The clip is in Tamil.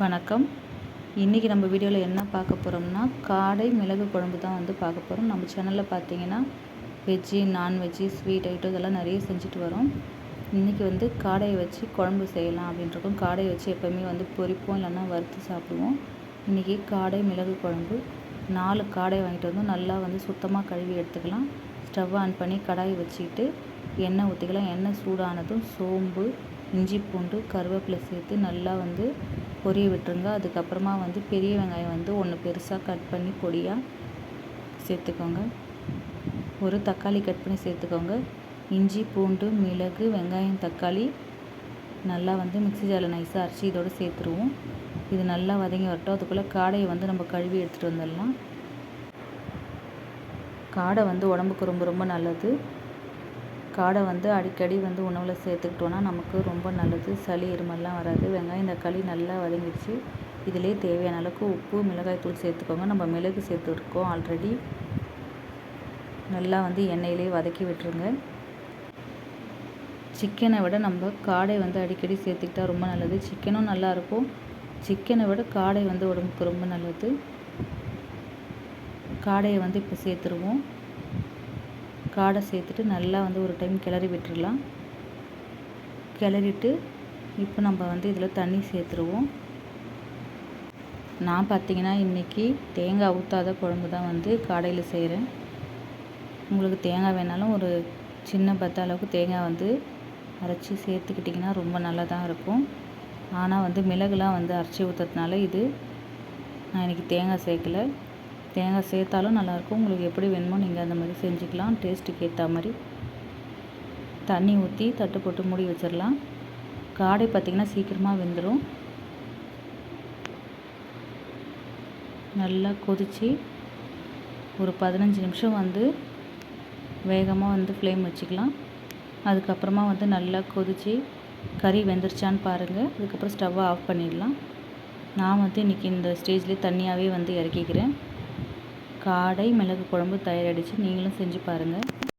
வணக்கம். இன்றைக்கி நம்ம வீடியோவில் என்ன பார்க்க போகிறோம்னா காடை மிளகு குழம்பு தான் வந்து பார்க்க போகிறோம். நம்ம சேனலில் பார்த்தீங்கன்னா வெஜ்ஜு, நான்வெஜ்ஜு, ஸ்வீட் ஐட்டம் இதெல்லாம் நிறைய செஞ்சுட்டு வரோம். இன்றைக்கி வந்து காடையை வச்சு குழம்பு செய்யலாம் அப்படின்றக்கும். காடையை வச்சு எப்போவுமே வந்து பொரிப்போம், இல்லைன்னா வறுத்து சாப்பிடுவோம். இன்றைக்கி காடை மிளகு குழம்பு. 4 காடை வாங்கிட்டு வந்து நல்லா வந்து சுத்தமாக கழுவி எடுத்துக்கலாம். ஸ்டவ் ஆன் பண்ணி கடாயை வச்சுக்கிட்டு எண்ணெய் ஊற்றிக்கலாம். எண்ணெய் சூடானதும் சோம்பு, இஞ்சி பூண்டு, கருவேப்பிலை சேர்த்து நல்லா வந்து பொரிய விட்டுருங்க. அதுக்கப்புறமா வந்து பெரிய வெங்காயம் வந்து 1 பெருசாக கட் பண்ணி பொடியாக சேர்த்துக்கோங்க. ஒரு தக்காளி கட் பண்ணி சேர்த்துக்கோங்க. இஞ்சி பூண்டு, மிளகு, வெங்காயம், தக்காளி நல்லா வந்து மிக்ஸி ஜாரில் நைஸாக அரைச்சி இதோடு சேர்த்துருவோம். இது நல்லா வதங்கி வரட்டும். அதுக்குள்ளே காடையை வந்து நம்ம கழுவி எடுத்துகிட்டு வந்துடலாம். காடை வந்து உடம்புக்கு ரொம்ப ரொம்ப நல்லது. காடை வந்து அடிக்கடி வந்து உணவில் சேர்த்துக்கிட்டோன்னா நமக்கு ரொம்ப நல்லது. சளி இருமல்லாம் வராது. வெங்காயம் தக்காளி நல்லா வதங்கிடுச்சு. இதிலே தேவையான அளவுக்கு உப்பு, மிளகாய் தூள் சேர்த்துக்கோங்க. நம்ம மிளகு சேர்த்துருக்கோம் ஆல்ரெடி. நல்லா வந்து எண்ணெயிலே வதக்கி விட்டுருங்க. சிக்கனை விட நம்ம காடை வந்து அடிக்கடி சேர்த்துக்கிட்டா ரொம்ப நல்லது. சிக்கனும் நல்லாயிருக்கும். சிக்கனை விட காடை வந்து உடம்புக்கு ரொம்ப நல்லது. காடையை வந்து இப்போ சேர்த்துருவோம். காடை சேர்த்துட்டு நல்லா வந்து ஒரு டைம் கிளறி விட்டுடலாம். கிளறிட்டு இப்போ நம்ம வந்து இதில் தண்ணி சேர்த்துருவோம். நான் பார்த்திங்கன்னா இன்றைக்கி தேங்காய் ஊற்றாத குழம்பு தான் வந்து காடையில் செய்கிறேன். உங்களுக்கு தேங்காய் வேணாலும் ஒரு சின்ன பத்த அளவுக்கு தேங்காய் வந்து அரைச்சி சேர்த்துக்கிட்டிங்கன்னா ரொம்ப நல்லா தான் இருக்கும். ஆனால் வந்து மிளகுலாம் வந்து அரைச்சி ஊற்றுறதுனால இது நான் இன்றைக்கி தேங்காய் சேர்க்கலை. தேங்காய் சேர்த்தாலும் நல்லாயிருக்கும். உங்களுக்கு எப்படி வேணுமோ நீங்கள் அந்த மாதிரி செஞ்சுக்கலாம். டேஸ்ட்டுக்கு ஏற்ற மாதிரி தண்ணி ஊற்றி தட்டு போட்டு மூடி வச்சிடலாம். காடை பார்த்திங்கன்னா சீக்கிரமாக வெந்துடும். நல்லா கொதித்து ஒரு 15 நிமிஷம் வந்து வேகமாக வந்து ஃப்ளேம் வச்சுக்கலாம். அதுக்கப்புறமா வந்து நல்லா கொதித்து கறி வெந்துருச்சான்னு பாருங்கள். அதுக்கப்புறம் ஸ்டவ்வை ஆஃப் பண்ணிடலாம். நான் வந்து இன்றைக்கி இந்த ஸ்டேஜ்லேயே தண்ணியாகவே வந்து இறக்கிக்கிறேன். காடை மிளகு குழம்பு தயாராகிடுச்சு. நீங்களும் செஞ்சு பாருங்கள்.